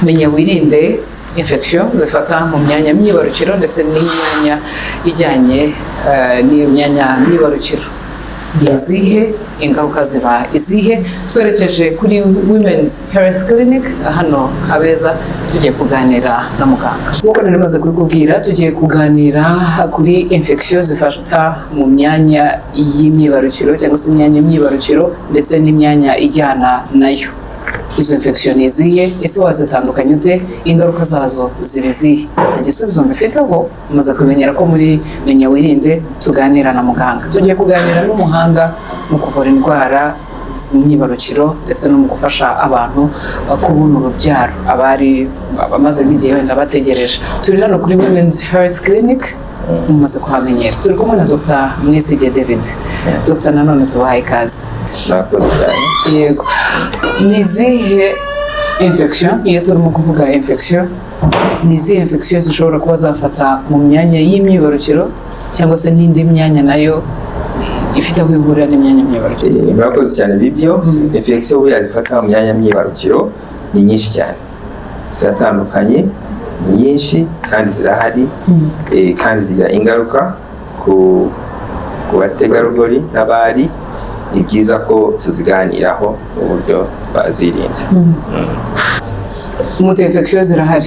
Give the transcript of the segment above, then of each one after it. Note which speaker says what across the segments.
Speaker 1: menya wirinde infection zifata mu myanya myibarukiro ndetse n'imyanya ijyanye n'iyo myanya myibarukiro. Izihe ingaruka ziba izihe? Twerekeje kuri Women's Health Clinic hano Kabeza, tugiye kuganira na muganga. Nk'uko nari maze kubikubwira, tugiye kuganira kuri infection zifata mu myanya y'imyibarukiro cyangwa se imyanya myibarukiro ndetse n'imyanya ijyana nayo. Izo infection ni izihe? Ese wazitandukanya ute? Ingaruka zazo ziba izihe? Igisubizo mbifiteho umaze kumenyera ko muri menya wirinde tuganira na muganga. Tugiye kuganira n'umuhanga mu kuvura indwara z'imyibarukiro ndetse no mu gufasha abantu kubona urubyaro, abari bamaze nk'igihe wenda bategereje. Turi hano kuri Women's Health Clinic, mumaze kuhamenyera. Turi kumwe na Dr. Mwisige David. Dr. nanone tubahaye ikaze. Yego. Ni izihe infection, iyo turimo kuvuga infection, ni izihe infection zishobora kuba zafata mu myanya y'imyibarukiro cyangwa se n'indi myanya nayo ifite aho ihurira n'imyanya myibarukiro?
Speaker 2: Murakoze cyane bibyo. Infection buriya zifata mu myanya myibarukiro ni nyinshi cyane, ziratandukanye, ni nyinshi kandi zirahari, kandi zigira ingaruka ku bategarugori n'abari. Ni byiza ko tuziganiraho uburyo bazirinda.
Speaker 1: Mutu infection zirahari,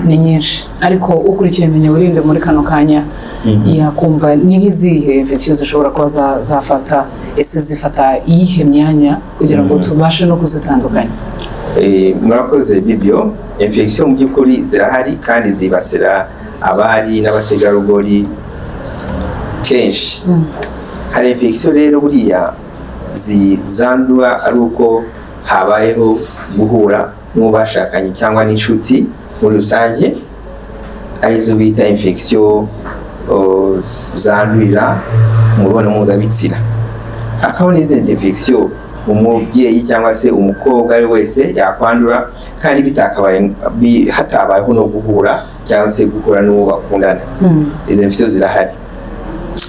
Speaker 1: ni nyinshi, ariko ukurikiye menya wirinde muri kano kanya yakumva ni nk'izihe infection zishobora kuba zafata, ese zifata iyihe myanya kugira ngo tubashe no kuzitandukanya?
Speaker 2: Murakoze bibyo. Infection mu by'ukuri zirahari kandi zibasira abari n'abategarugori kenshi. Hari infection rero buriya zandura ari uko habayeho guhura n'ubashakanye cyangwa n'inshuti muri rusange, arizo bita infection zandurira mu mibonano mpuzabitsina. Hakabaho n'izindi infection umubyeyi cyangwa se umukobwa ari wese yakwandura kandi hatabayeho no guhura cyangwa se guhura n'uwo bakundana. Izo infection zirahari.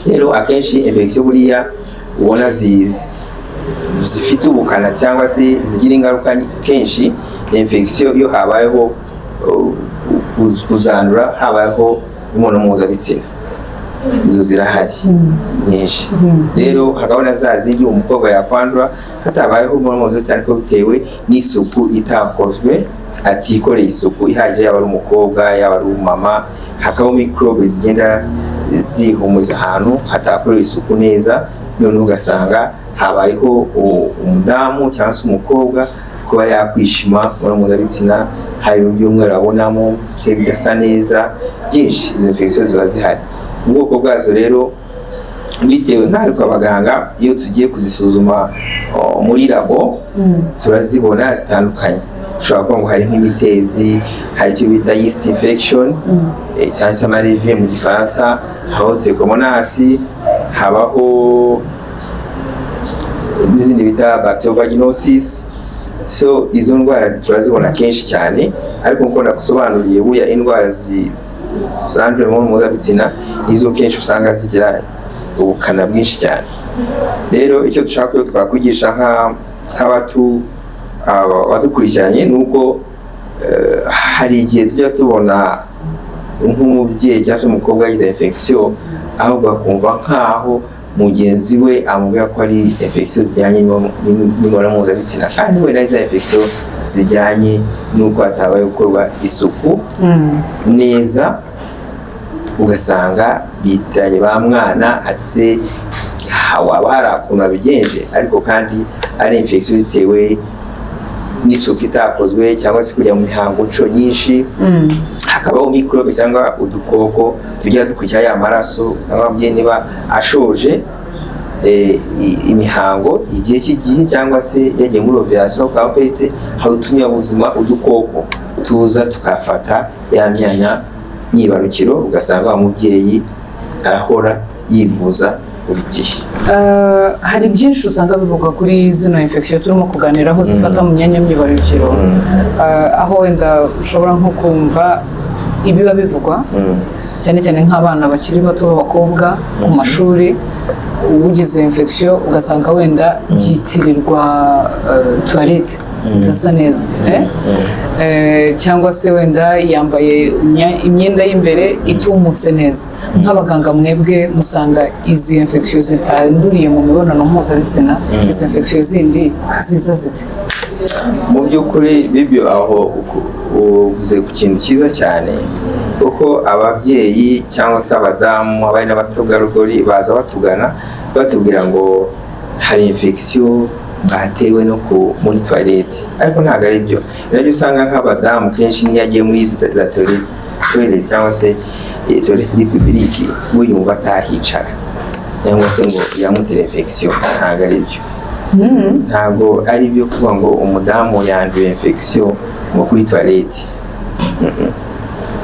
Speaker 2: Rero akenshi infection buriya ubona zifite ubukana cyangwa se zigira ingaruka kenshi, infection iyo habayeho kuzandura, habayeho imibonano mpuzabitsina, izo zirahari nyinshi. Rero hakaba na za zindi umukobwa yakwandura hatabayeho imibonano mpuzabitsina ariko bitewe n'isuku itakozwe, atikoreye isuku ihagije, yaba ari umukobwa yaba ari umumama. Hakabaho microbe zigenda zihumuza ahantu hatakorewe isuku neza, none ugasanga habayeho umudamu cyangwa se umukobwa kuba yakwishima imibonano mpuzabitsina, hari iby'umweru abonamo bidasa neza byinshi. Izo infection ziba zihari. Ubwoko bwazo rero bitewe nk'aho kwa baganga iyo tugiye kuzisuzuma muri labo turazibona zitandukanye. Ushobora kuba ngo hari nk'imitezi, hari icyo bita yeast infection cyangwa se amarivier mu gifaransa, habaho trichomonas, habaho n'izindi bita bacteriovaginosis. So izo ndwara turazibona kenshi cyane, ariko nkuko nagusobanuriye buya indwara zandurira mu mibonano mpuzabitsina izo kenshi usanga zigira ubukana bwinshi cyane. Rero icyo dushaka ko twakwigisha abadukurikiranye ni uko hari igihe tujya tubona nk'umubyeyi cyangwa se umukobwa yagize infection, ahubwo akumva nk'aho mugenzi we amubwira ko ari infection zijyanye n'imibonano mpuzabitsina, kandi wenda izo infection zijyanye n'uko hatabaye gukorwa isuku neza, ugasanga bitanye ba mwana ati waba hari ukuntu abigenje, ariko kandi ari infection zitewe n'isuku itakozwe cyangwa se kujya mu mihango nyinshi. Hakabaho microbe cyangwa udukoko tujya dukurikira ya maraso, usanga ababyeyi niba ashoje imihango igihe cy'igihe cyangwa se yagiye muri ovulation kwa pete, hari utunyabuzima udukoko tuza tukafata ya myanya myibarukiro, ugasanga umubyeyi arahora yivuza buri gihe.
Speaker 1: Hari byinshi usanga bivugwa kuri zino infection turimo kuganiraho zifata mu myanya myibarukiro, aho wenda ushobora nko kumva ibiba bivugwa cyane cyane nk'abana bakiri bato b'abakobwa ku mashuri, ugize infection ugasanga wenda byitirirwa toilette zidasa neza cyangwa se wenda yambaye imyenda y'imbere itumutse neza. Nk'abaganga mwebwe musanga izi infection zitanduriye mu mibonano mpuzabitsina, izi infection zindi ziza zite?
Speaker 2: Mu by'ukuri bibyo aho uvuze ku kintu cyiza cyane, kuko ababyeyi cyangwa se abadamu abari n'abategarugori baza batugana batubwira ngo hari infection batewe no muri toilette, ariko ntabwo ari byo. Nabyo usanga nk'abadamu kenshi niyo agiye muri za toilette cyangwa se toilette di publique we yumva atahicara cyangwa se ngo yamutere infection, ntabwo ari byo. Ntabwo ari byo kuvuga ngo umudamu yanduye infection ngo kuri toilette.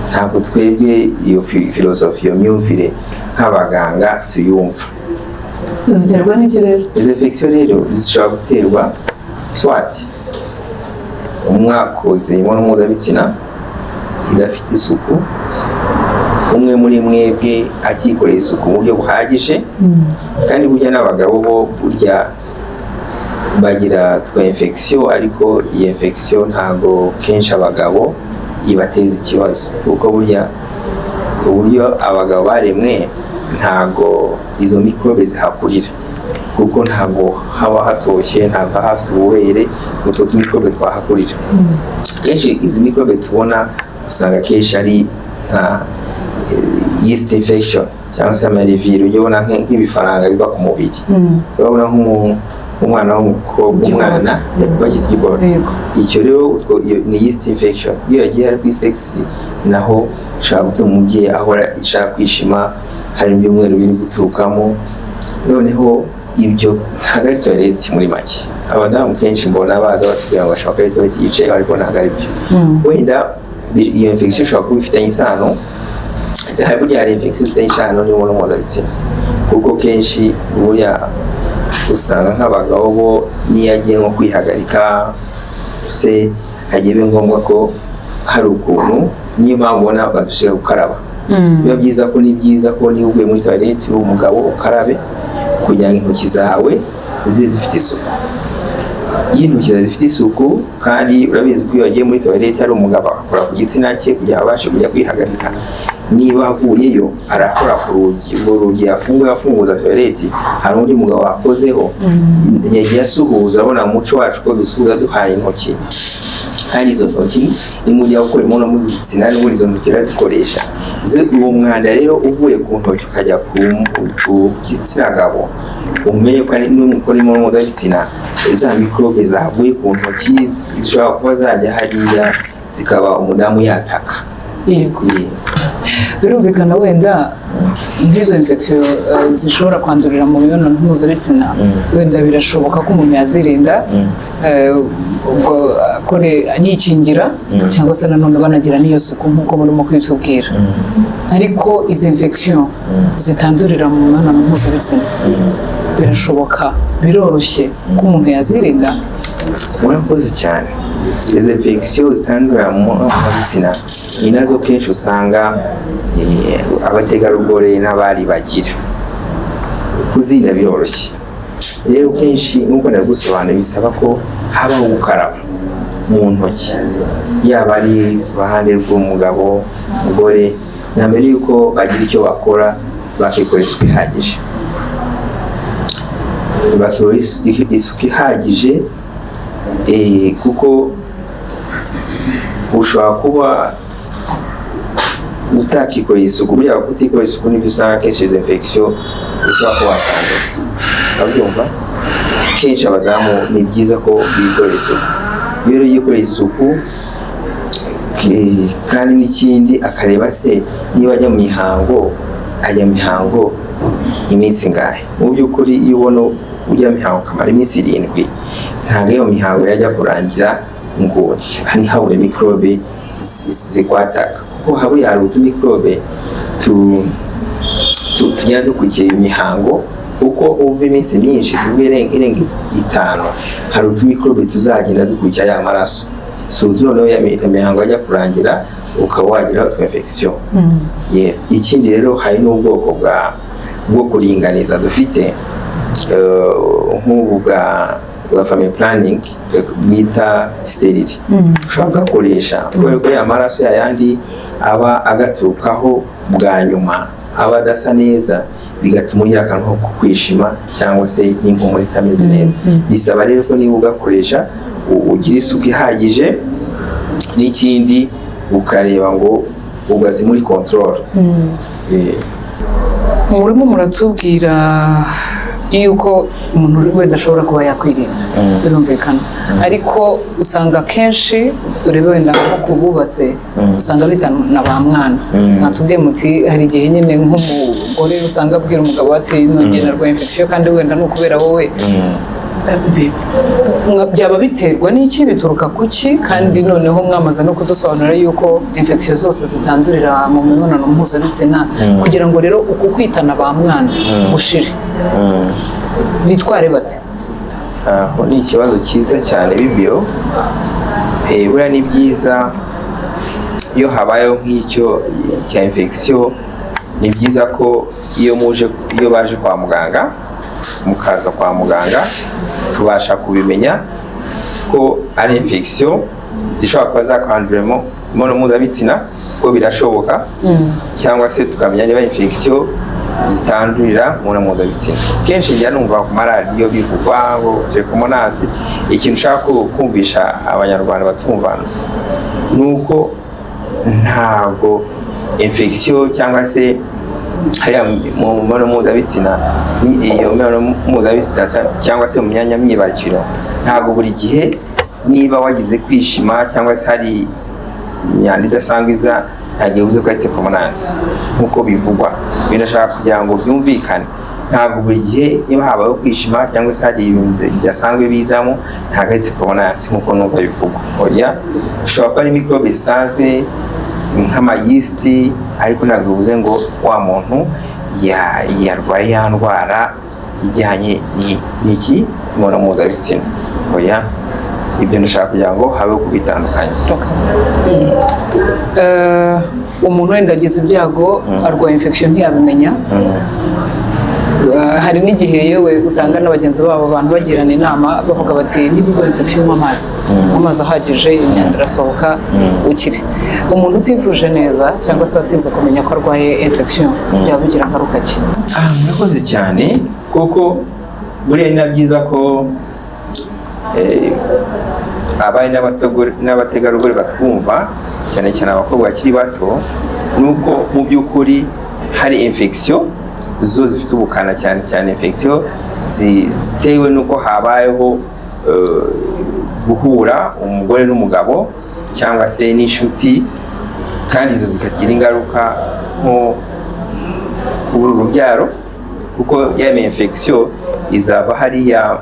Speaker 2: Ntabwo twebwe iyo filosofi, iyo myumvire nk'abaganga tuyumva.
Speaker 1: Ziterwa n'iki rero?
Speaker 2: Izi infection rero zishobora guterwa swat umwakoze imibonano mpuzabitsina idafite isuku, umwe muri mwebwe atikoreye isuku mu buryo buhagije, kandi burya n'abagabo bo burya bagira twa infection, ariko iyi infection ntabwo kenshi abagabo ibateza ikibazo, kuko burya uburyo abagabo baremwe ntabwo izo microbe zihakurira, kuko ntabwo haba hatoshye, ntabwo hafite ubuhere utwo microbe twahakurira. Kenshi izi microbe tubona usanga kenshi ari nka yeast infection cyangwa se amarivire, ujya ubona nk'ibifaranga biva ku mubiri. Urabona nk'umwana w'umukobwa, umwana bagize igikoni, icyo rero ni yeast infection. Iyo yagiye ari kuri sex naho ushobora gutuma umubyeyi ahora ashaka kwishima, hari ibyumweru biri guturukamo. Noneho ibyo ntabwo ari toilette muri make. Abadamu kenshi mbona baza batubwira ngo bashaka ari toilette yicaye, ariko ntabwo ari byo. Wenda iyo infection ishobora kuba ifitanye isano, burya hari infection ifitanye isano n'imibonano mpuzabitsina, kuko kenshi burya usanga nk'abagabo bo niyo agiye nko kwihagarika se hagiye biba ngombwa ko hari ukuntu, niyo mpamvu ubona badushaka gukaraba. Biba byiza ko, ni byiza ko niba uvuye muri toilette uri umugabo ukarabe kugira ngo intoki zawe zibe zifite isuku. Iyo intoki zawe zifite isuku, kandi urabizi ko iyo wagiye muri toilette hari umugabo akora ku gitsina cye kugira abashe kujya kwihagarika, niba avuyeyo arakora ku rugi yafunguza toilette, hari undi mugabo wakozeho yagiye asuhuza. Urabona mu muco wacu ko dusuhuza duhaye intoki, kandi izo ntoki ni mu gihe gukora imibonano mpuzabitsina n'ubundi izo ntoki urazikoresha. Uwo mwanda rero uvuye ku ntoki ukajya ku gitsina gabo, umenye ko ari n'umukora imibonano mpuzabitsina, za microbe zavuye ku ntoki zishobora kuba zajya hariya zikaba umudamu yataka.
Speaker 1: Yego. Birumvikana wenda nk'izo infection zishobora kwandurira mu mibonano mpuzabitsina, wenda birashoboka ko umuntu yazirinda ubwo yikingira, cyangwa se nanone banagira n'iyo suku nk'uko murimo kwitubwira. Ariko izi infection zitandurira mu mibonano mpuzabitsina birashoboka, biroroshye ko umuntu yazirinda?
Speaker 2: Murakoze cyane. Izi infection zitandurira mu mibonano mpuzabitsina ni nazo kenshi usanga abategarugori n'abari bagira. Kuzirinda biroroshye rero, kenshi nk'uko ndagusobanura bisaba ko habaho gukaraba mu ntoki, yaba ari uruhande rw'umugabo, umugore, na mbere y'uko bagira icyo bakora bakikora isuku ihagije. Bakikora isuku ihagije, kuko ushobora kuba utakikoreye isuku. Burya kutikorera isuku nibyo usanga kenshi izo infection ushobora kuba wasanga. Urabyumva? Kenshi abadamu ni byiza ko bikorera isuku. Iyo yikoreye isuku, kandi n'ikindi akareba se niba ajya mu mihango, ajya mu mihango iminsi ngahe. Mu by'ukuri iyo ubona ujya mu mihango kamara iminsi 7, ntabwo iyo mihango yajya kurangira ngo ntihabure microbe zikwataka, kuko hari utumikrobe tugenda dukurikiye imihango. Uko uva iminsi myinshi irenga 5, hari utumikrobe tuzagenda dukurikira ya maraso. So noneho imihango ajya kurangira ukaba wagira utu infection. Yes. Ikindi rero hari n'ubwoko bwo kuringaniza dufite, nk'ubu bwa family planning bwita sterile ushobora gukoresha kubera ko amaraso yayandi aba agaturukaho bwa nyuma aba adasa neza bigatuma ugira akantu ko kwishima cyangwa se n'impumuro itameze neza. Bisaba rero ko niba ugakoresha ugira isuku ihagije n'ikindi ukareba ngo ugaze muri control.
Speaker 1: Murimo muratubwira yuko umuntu wenda ashobora kuba yakwirinda birumvikana, ariko usanga kenshi turebe wenda nko kububatse usanga bitana ba mwana. Natubwiye muti hari igihe nyine nk'umugore usanga abwira umugabo ati nongera rwa infection kandi wenda no kubera wowe byaba biterwa n'iki, bituruka kuki, kandi noneho mwamaze no kudusobanurira yuko infection zose zitandurira mu mibonano mpuzabitsina, kugira ngo rero uku kwitana ba mwana ushire bitware bate?
Speaker 2: Aho ni ikibazo cyiza cyane bibyo. Buriya ni byiza iyo habayeho nk'icyo cya infection, ni byiza ko iyo baje kwa muganga mukaza kwa muganga tubasha kubimenya ko ari infection ishobora kuba zakwanduramo imibonano mpuzabitsina, ko birashoboka, cyangwa se tukamenya niba infection zitandurira mu mibonano mpuzabitsina. Kenshi njya numva ku maradiyo bivugwa ngo trichomonas. Ikintu ushaka kumvisha abanyarwanda batumva nuko ntabwo infection cyangwa se hariya mu mibonano mpuzabitsina, iyo mibonano mpuzabitsina cyangwa se mu myanya myibarukiro, ntabwo buri gihe niba wagize kwishima cyangwa se hari imyanda idasanzwe iza ntagiye uze ko ari trichomonas nk'uko bivugwa. Binashaka kugira ngo byumvikane, ntabwo buri gihe niba habayeho kwishima cyangwa se hari ibintu bidasanzwe bizamo ntabwo ari trichomonas nk'uko numva bivugwa. Oya, bishobora kuba ari microbe zisanzwe nk'amayisiti, ariko ntabwo bivuze ngo wa muntu yarwaye ya ndwara ijyanye n'iki imibonano mpuzabitsina. Oya, ibyo ndashaka kugira ngo habeho kubitandukanya.
Speaker 1: Umuntu wenda agize ibyago arwaye infection ntiyabimenya. Hari n'igihe yewe usanga n'abagenzi babo abantu bagirana inama bavuga bati niba urwaye infection nywa amazi ahagije, imyanda irasohoka ukire. Umuntu utivuje neza cyangwa se watinze kumenya ko arwaye infection byaba bigira ingaruka ki?
Speaker 2: Murakoze cyane, kuko buriya ni byiza ko abari n'abategarugori batwumva, cyane cyane abakobwa bakiri bato, nuko mu by'ukuri hari infection zo zifite ubukana, cyane cyane infection zitewe nuko habayeho guhura umugore n'umugabo cyangwa se n'inshuti, kandi izo zikagira ingaruka nko kubura urubyaro, kuko ya infection izava hariya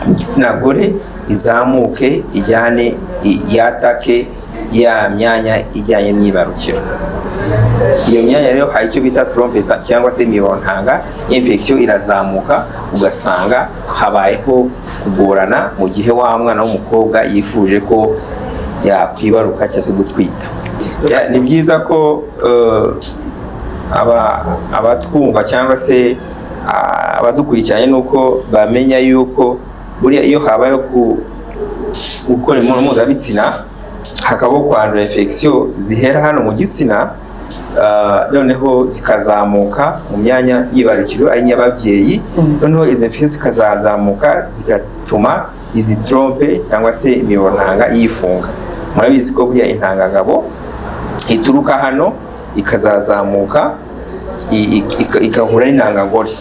Speaker 2: mu gitsina gore izamuke ijyane yatake ya myanya ijyanye n'imyibarukiro. Iyo myanya rero hari icyo bita trompe cyangwa se imibontanga, infection irazamuka ugasanga habayeho kugorana mu gihe wa mwana w'umukobwa yifuje ko yakwibaruka cyangwa se gutwita. Ni byiza ko abatwumva cyangwa se abadukurikiranye nuko bamenya yuko buriya iyo habayeho gukora imibonano mpuzabitsina hakabaho kwandura infection zihera hano mu gitsina, noneho zikazamuka mu myanya yibarukiro ari nyababyeyi, noneho izi infection zikazazamuka zigatuma izi trompe cyangwa se imibonano yifunga. Murabizi ko buriya intangangabo ituruka hano ikazazamuka ikahura n'intangangore.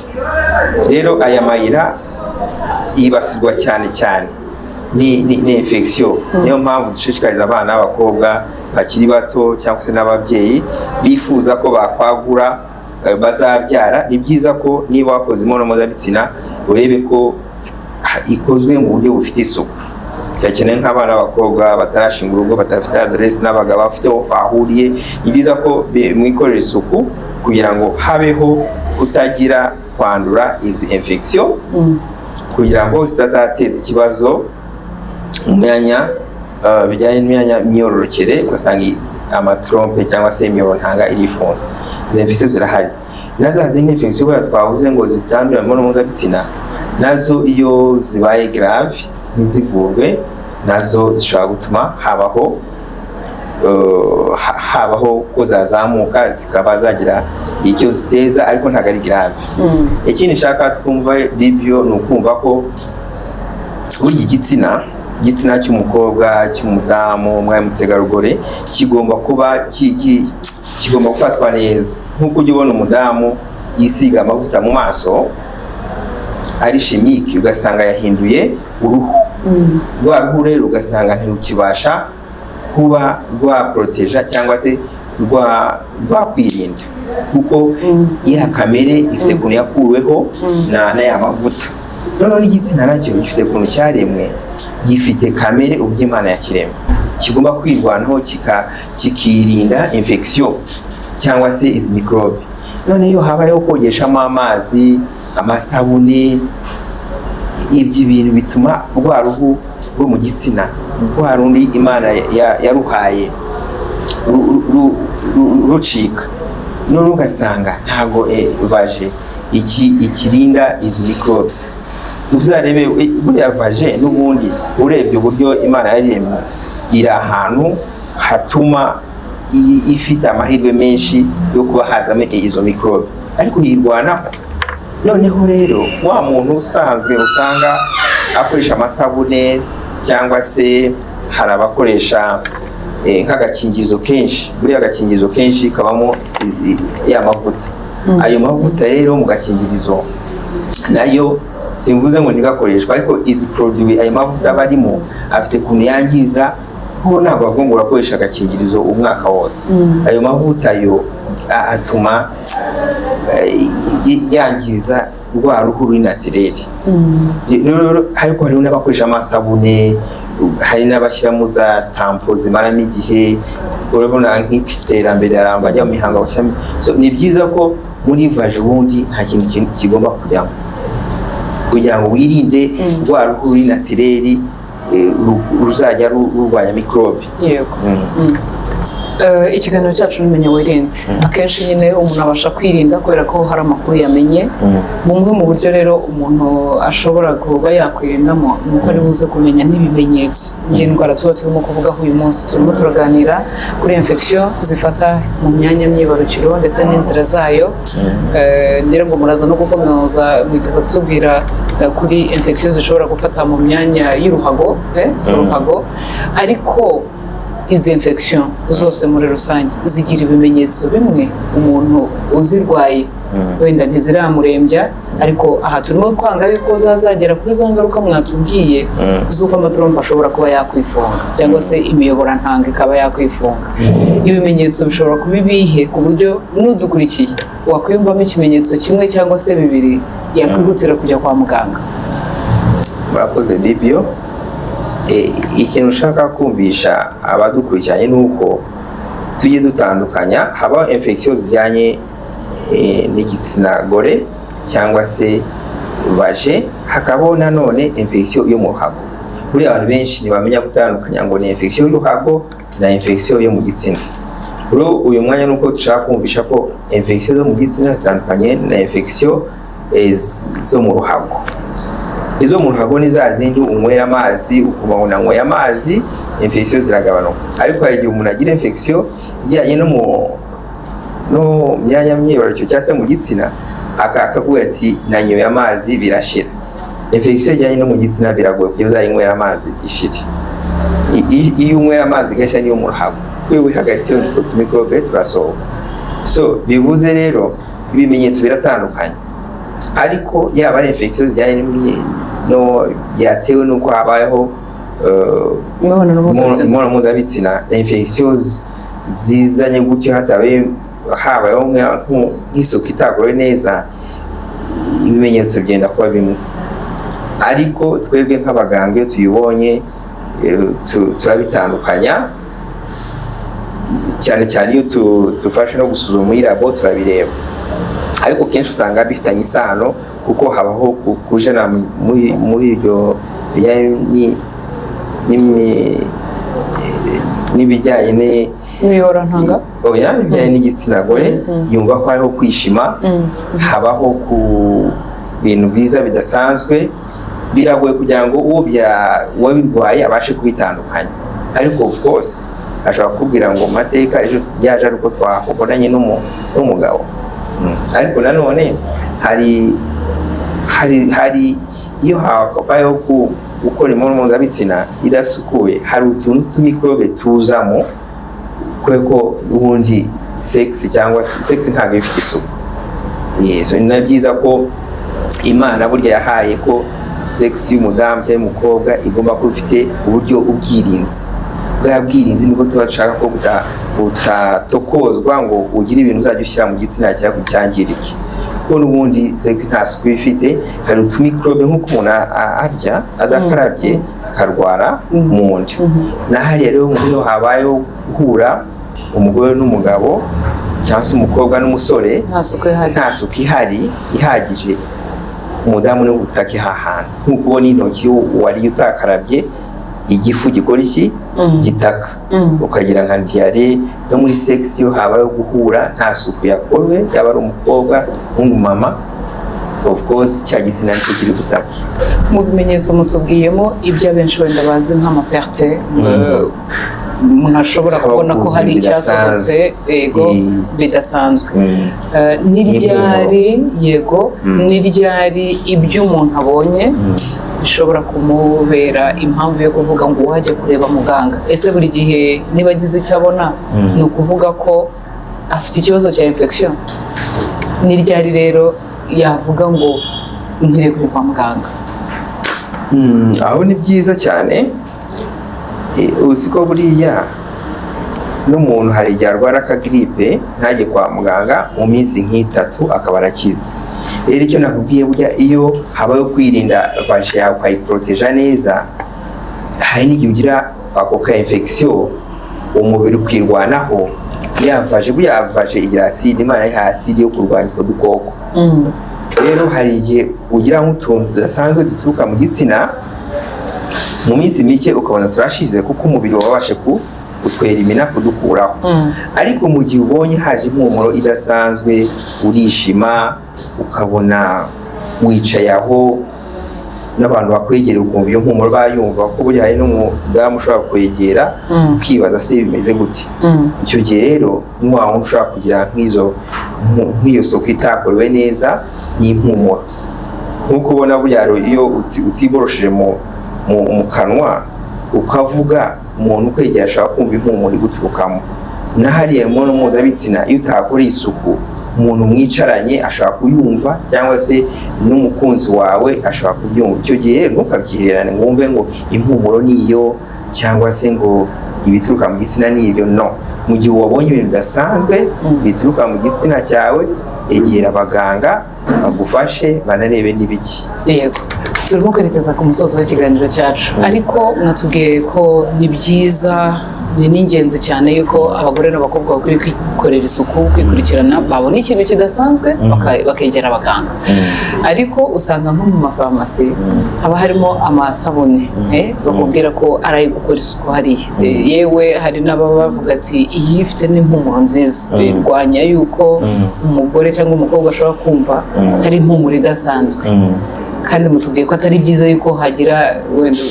Speaker 2: Rero aya mayira yibasirwa cyane cyane ni infection. Niyo mpamvu dushishikariza abana b'abakobwa bakiri bato cyangwa se n'ababyeyi bifuza ko bakwagura bazabyara, ni byiza ko niba wakoze imibonano mpuzabitsina urebe ko ikozwe mu buryo bufite isuku. Cyakeneye nk'abana b'abakobwa batarashinga urugo, batafite adresse n'abagabo bafite aho bahuriye, ni byiza ko mwikorera isuku kugira ngo habeho kutagira kwandura izi infection, kugira ngo zitateza ikibazo mu myanya bijyanye n'imyanya myororokere, ugasanga amatrompe cyangwa se imibonano irifunze. Izi infection zirahari. Na za zindi infection twavuze ngo zitandura mu mibonano mpuzabitsina nazo iyo zibaye grave ntizivurwe nazo zishobora gutuma habaho ko zazamuka zikaba zagira icyo ziteza ariko ntabwo ari grave. Ikindi nshaka twumva bibyo ni ukumva ko burya igitsina cy'umukobwa cy'umudamu umwe mutegarugori kigomba gufatwa neza, nk'uko ujya ubona umudamu yisiga amavuta mu maso ari chimique ugasanga yahinduye uruhu, rwa ruhu rero ugasanga ntirukibasha kuba rwaproteja cyangwa se rwakwirinda kuko ya kamere ifite ukuntu yakuweho na ya mavuta. Noneho n'igitsina nacyo gifite ukuntu cyaremwe, gifite kamere ubwo Imana yakiremwe, kigomba kwirwanaho kikirinda infection cyangwa se izi microbe. None iyo habayeho kogeshamo amazi, amasabune, ibyo bintu bituma rwa ruhu rwo mu gitsina, rwa rundi Imana yaruhaye rucika. None ugasanga ntabwo vaje ikirinda izi microbe. Uzarebe buriya vaje n'ubundi urebye uburyo Imana yaremye iri ahantu hatuma ifite amahirwe menshi yo kuba hazamo izo microbe, ariko yirwanaho. Noneho rero wa muntu usanzwe usanga akoresha amasabune cyangwa se hari abakoresha nk'agakingirizo kenshi, buriya agakingirizo kenshi kabamo ya mavuta. Ayo mavuta rero mu gakingirizo nayo simvuze ngo ntigakoreshwa, ariko izi produit ayo mavuta barimo afite ukuntu yangiza, kuko ntabwo bavuga ngo urakoresha agakingirizo umwaka wose. Ayo mavuta yo atuma yangiza rwa ruhu ruri naturel. Ariko hariho n'abakoresha amasabune, hari n'abashyiramo za tampo zimaramo igihe, urabona nk'iterambere aramba ajya mu mihango. So ni byiza ko muri vaje ubundi nta kintu kigomba kujyamo kugira ngo wirinde rwa ruhu ruri naturel ruzajya rurwanya microbe.
Speaker 1: Yego. Ikiganiro cyacu n'umenya wirinde, akenshi nyine umuntu abasha kwirinda kubera ko hari amakuru yamenye. Bumwe mu buryo rero umuntu ashobora kuba yakwirindamo ni uko ari buze kumenya n'ibimenyetso by'indwara tuba turimo kuvugaho uyu munsi. Turimo turaganira kuri infection zifata mu myanya myibarukiro ndetse n'inzira zayo. Ngira ngo muraza no gukomeza mwigeze kutubwira kuri infection zishobora gufata mu myanya y'uruhago, ariko izi infection zose muri rusange zigira ibimenyetso bimwe. Umuntu uzirwaye wenda ntiziramurembya, ariko aha turimo kwanga yuko zazagera kuri za ngaruka mwatubwiye z'uko amatrompe ashobora kuba yakwifunga cyangwa se imiyoborantanga ikaba yakwifunga. Ibimenyetso bishobora kuba ibihe ku buryo n'udukurikiye wakwiyumvamo ikimenyetso kimwe cyangwa se bibiri yakwihutira kujya kwa muganga?
Speaker 2: Murakoze Bibio. Ikintu ushaka kumvisha abadukurikiranye ni uko tujye dutandukanya, habaho infection zijyanye n'igitsina gore cyangwa se vaje, hakabaho nanone infection yo mu ruhago. Buriya abantu benshi ntibamenya gutandukanya ngo ni infection y'uruhago na infection yo mu gitsina. Uyu mwanya nuko dushaka kumvisha ko infection zo mu gitsina zitandukanye na infection zo mu ruhago. Izo mu ruhago ni za zindi unywera amazi ukuma unanyweye amazi, infection ziragabanuka. Ariko hari igihe umuntu agira infection ijyanye no myanya myibarukiro cyangwa se mu gitsina, akavuga ati nanyoye amazi birashira. Infection ijyanye no mu gitsina biragoye kuko uzayinywera amazi ishire. Iyo unywera amazi gashya niyo mu ruhago, kuko wihagaritse utwo microbe turasohoka. So bivuze rero ibimenyetso biratandukanye, ariko yaba ari infection zijyanye no byatewe nuko habayeho imibonano mpuzabitsina, infection zizanye gutyo habayeho nk'isuku itakorewe neza, ibimenyetso byenda kuba bimwe. Ariko twebwe nk'abaganga iyo tuyibonye turabitandukanya, cyane cyane iyo dufashe no gusuzuma muri labo turabireba. Ariko kenshi usanga bifitanye isano kuko habaho kujana muri ibyo n'ibijyanye
Speaker 1: n'imiyoborantanga,
Speaker 2: bijyanye n'igitsina gore, yumva ko hariho kwishima, habaho ibintu biza bidasanzwe biragoye kugira ngo uwabirwaye abashe kubitandukanya, ariko of course ashobora kukubwira ngo mateka ejo byaje ari uko twakubonanye n'umugabo. Ariko nanone hari iyo habayeho gukora imibonano mpuzabitsina idasukuye, hari utuntu tw'imikorobe tuzamo kubera ko ubundi sex cyangwa sex ntabwo ifite isuku. Ni byiza ko Imana burya yahaye ko sex y'umudamu cyangwa y'umukobwa igomba kuba ifite uburyo ubwirinzi. Bwa bwirinzi nibwo tuba dushaka ko butatokozwa ngo ugire ibintu uzajya ushyira mu gitsina cyangwa cyangirike, kuko n'ubundi sex nta suku ifite. Hari utumikorobe nk'uko umuntu arya adakarabye akarwara mu nda. Nahariya rero iyo habayeho guhura umugore n'umugabo cyangwa se umukobwa n'umusore, nta suku ihari ihagije, umudamu ni ubutake hahana. Nk'uko ubona intoki wariye utakarabye, igifu gikora iki gitaka, ukagira nka diare. No muri sex iyo habayeho guhura nta suku yakorewe, yaba ari umukobwa n'umumama, of course cya gitsina nicyo kiri gutaka.
Speaker 1: Mu bimenyetso mutubwiyemo ibyo abenshi wenda bazi nk'amaperte, umuntu ashobora kubona ko hari icyasohotse bidasanzwe. N'iryari n'iryari ibyo umuntu abonye bishobora kumubera impamvu yo kuvuga ngo wajya kureba muganga. Ese buri gihe niba agize icyo abona ni ukuvuga ko afite ikibazo cya infection? N'iryari rero yavuga ngo nkire kujya kwa muganga?
Speaker 2: Aho ni byiza cyane. Uzi ko buriya n'umuntu hari igihe arwara akagiripe ntajye kwa muganga mu minsi nk'itatu akaba arakize. Rero icyo nakubwiye burya iyo habayeho kwirinda vaje yawe ukayiporoteja neza, hari n'igihe ugira ako ka infection umubiri ukirwanaho. Yavaje igira acide, Imana yahaye acide yo kurwanya utwo dukoko. Rero hari igihe ugira nk'utuntu tudasanzwe duturuka mu gitsina, mu minsi mike ukabona turashize kuko umubiri wabashe kutwera imina kudukuraho. Ariko mu gihe ubonye haje impumuro idasanzwe, urishima, ukabona wicaye aho n'abantu bakwegera ukumva iyo mpumuro bayumva, ko burya hari n'umudamu ushobora kwegera ukibaza se bimeze gute. Icyo gihe rero ni wa wundi ushobora kugira nk'iyo soko itakorewe neza n'impumuro. Nk'uko ubona burya iyo utiborosheje mu kanwa ukavuga, umuntu ukwegera ashobora kumva impumuro iguturukamo. Nahariya imibonano mpuzabitsina iyo utakoreye isuku, umuntu mwicaranye ashobora kuyumva, cyangwa se n'umukunzi wawe ashobora kubyumva. Icyo gihe ntukabyihererane ngo wumve ngo impumuro niyo cyangwa se ngo ibituruka mu gitsina n'ibyo. No, mu gihe wabonye ibintu bidasanzwe bituruka mu gitsina cyawe, egera abaganga bagufashe banarebe n'ibiki.
Speaker 1: Yego, turimo kwerekeza ku musozo w'ikiganiro cyacu, ariko mwatubwiye ko ni byiza, ni n'ingenzi cyane yuko abagore n'abakobwa bakwiye kwikorera isuku, kwikurikirana, babona ikintu kidasanzwe bakegera abaganga. Ariko usanga nko mu mafarumasi haba harimo amasabune bakubwira ko ari ayo gukora isuku hariya. Yewe hari n'ababa bavuga ati iyi ifite n'impumuro nziza, birwanya yuko umugore cyangwa umukobwa ashobora kumva hari impumuro idasanzwe. Kandi mutubwiye ko atari byiza yuko hagira wenda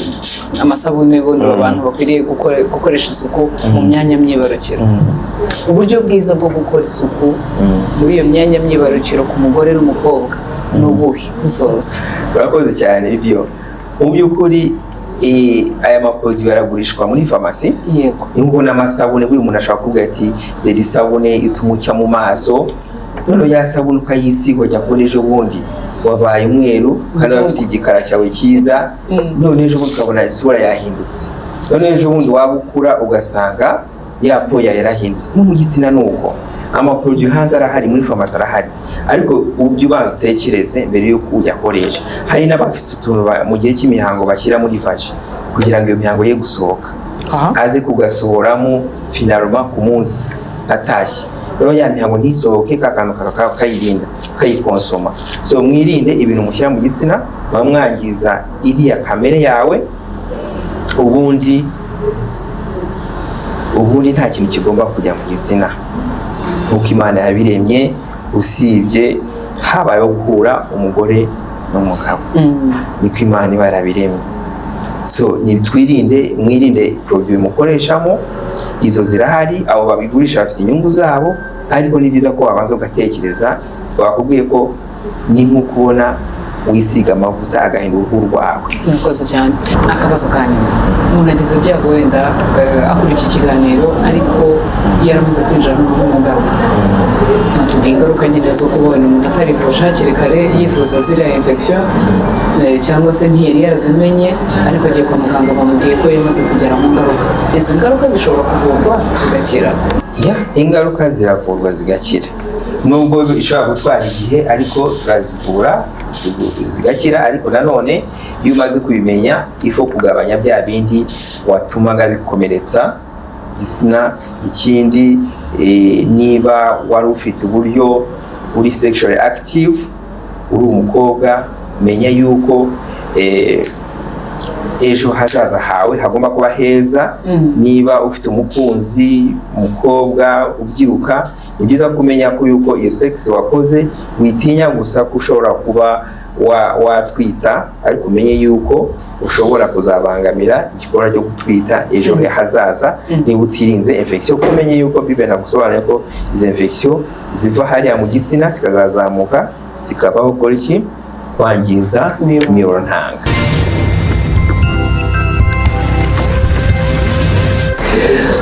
Speaker 1: amasabune bundi abantu bakwiriye gukoresha isuku mu myanya myibarukiro. Uburyo bwiza bwo gukora isuku muri iyo myanya myibarukiro ku mugore n'umukobwa ni ubuhe? Dusoza.
Speaker 2: Urakoze cyane. Ibyo mu by'ukuri aya maproduit aragurishwa muri farumasi.
Speaker 1: Yego.
Speaker 2: Niho n'amasabune buri muntu ashaka kuvuga ati deri sabune ituma ucya mu maso, none ya sabune ukayisiga ujya kuri ejo bundi wabaye umweru kandi bafite igikara cyawe cyiza, none ejo bundi ukabona isura yahindutse, none ejo bundi waba ukura ugasanga yapoya yarahindutse. No mu gitsina nuko amaproduit hanze arahari, muri farumasi arahari, ariko ubyo ubanza utekereze mbere yuko uyakoresha. Hari n'abafite utuntu mu gihe cy'imihango bashyira muri vaje kugira ngo iyo mihango ye gusohoka, aze kugasohoramo finalement ku munsi atashye. Rero ya mihango ntisohoke, kakantu kayirinda ukayikonsoma. So mwirinde ibintu mushyira mu gitsina, bamwangiza iriya kamere yawe, ubundi nta kintu kigomba kujya mu gitsina nk'uko Imana yabiremye, usibye habayeho guhura umugore n'umugabo niko Imana iba yarabiremye. So mwirinde produit mukoreshamo, izo zirahari, abo babigurisha bafite inyungu zabo, ariko ni byiza ko wabanza ugatekereza. Bakubwiye ko ni nko kubona wisiga amavuta agahindura uruhu rwawe.
Speaker 1: Murakoze cyane. Akabazo kanyu, umuntu agize ibyago wenda akora iki kiganiro ariko yaramaze kwinjira mu ngaruka, natubwiye ingaruka nyine zo kubona umuntu atarivuje hakiri kare yifuza ziriya infection, cyangwa se ntiyari yarazimenye ariko agiye kwa muganga bamubwiye ko yamaze kugera mu ngaruka. Izi ngaruka zishobora kuvurwa zigakira?
Speaker 2: Ingaruka ziravurwa zigakira, nubwo ishobora gutwara igihe, ariko turazivura zigakira. Ariko nanone iyo umaze kubimenya ifo kugabanya bya bindi watumaga bikomeretsa igitsina. Ikindi niba wari ufite uburyo uri sexually active, uri umukobwa, menya yuko ejo hazaza hawe hagomba kuba heza. Niba ufite umukunzi, umukobwa ubyiruka, ni byiza kumenya ko yuko iyo sex wakoze witinya gusa ko ushobora kuba watwita, ariko umenye yuko ushobora kuzabangamira igikorwa cyo gutwita ejo hazaza niba utirinze infection. Kumenye yuko Bible nagusobanuriye ko izi infection ziva hariya mu gitsina zikazazamuka zikabaho gukora iki, kwangiza imiyoboro ntanga.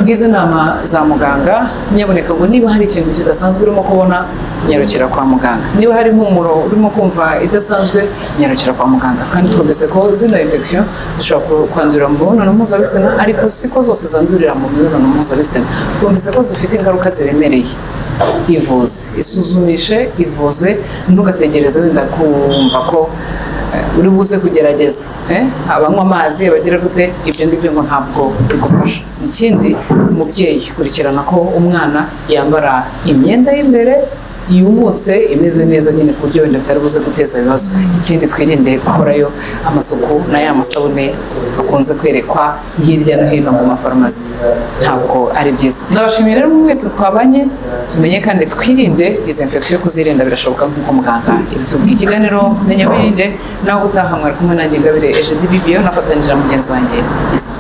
Speaker 1: Bwiza inama za muganga, nyaboneka ngo niba hari ikintu kidasanzwe urimo kubona, nyarukira kwa muganga. Niba hari impumuro urimo kumva idasanzwe, nyarukira kwa muganga. Kandi twumvise ko zino infection zishobora kwandurira mu mibonano mpuzabitsina, ariko siko zose zandurira mu mibonano mpuzabitsina. Twumvise ko zifite ingaruka ziremereye. Ivuze, isuzumishe, ivuze, ntugategereze wenda kumva ko uri buze kugerageza abanywa amazi abagira gute, ibyo ngibyo ngo ntabwo bigufasha. Ikindi, umubyeyi kurikirana ko umwana yambara imyenda y'imbere yumutse imeze neza nyine ku buryo wenda bitari buze guteza ibibazo. Ikindi, twirinde gukorayo amasuku na ya masabune dukunze kwerekwa hirya no hino mu mafarumasi, ntabwo ari byiza. Ndabashimiye rero mwese twabanye, tumenye kandi twirinde izi infection. Kuzirinda birashoboka nk'uko muganga yabitubwiye. Ikiganiro Menya Wirinde, nawe utaha mwari kumwe nanjye Ingabire Eugenie Bibiyo, nafatanyije na mugenzi wanjye Gisa.